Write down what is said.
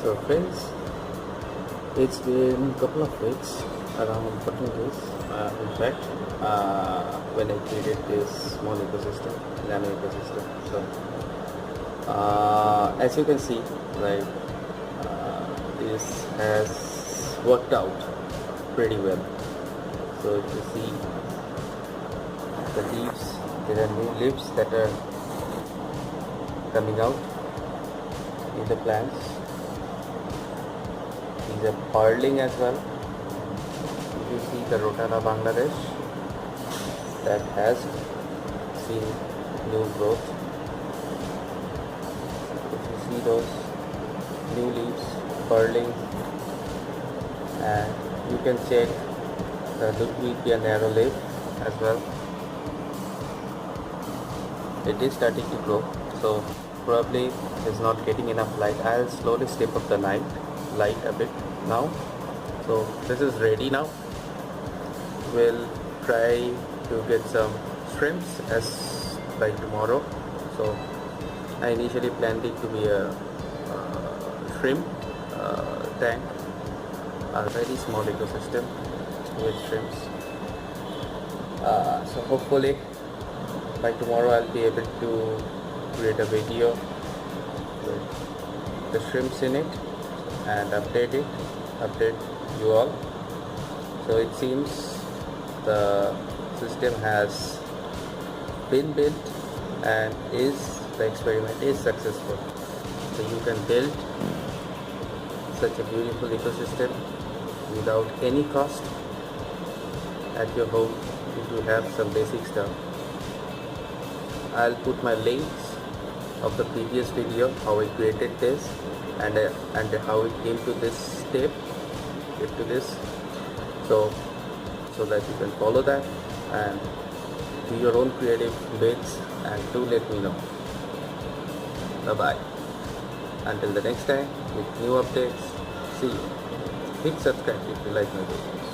So friends, it's been a couple of weeks, around 14 days in fact, when I created this small ecosystem, Nano ecosystem. So as you can see, like this has worked out pretty well. So if you see the leaves, there are new leaves that are coming out in the plants. These are pearling as well. If you see the Rotana Bangladesh, that has seen new growth. If you see those new leaves pearling, and you can check the Ludwigia narrow leaf as well. It is starting to grow, so probably is not getting enough light. I'll slowly step up the light a bit now. So this is ready now. We'll try to get some shrimps as by tomorrow. So I initially planned it to be a shrimp tank, a very small ecosystem with shrimps. So hopefully by tomorrow I'll be able to create a video with the shrimps in it and update you all. So it seems the system has been built and the experiment is successful. So you can build such a beautiful ecosystem without any cost at your home if you have some basic stuff. I'll put my links of the previous video, how I created this and how it came to this step, so that you can follow that and do your own creative bits, and do let me know. Bye bye. Until the next time with new updates. See you. Hit subscribe if you like my videos.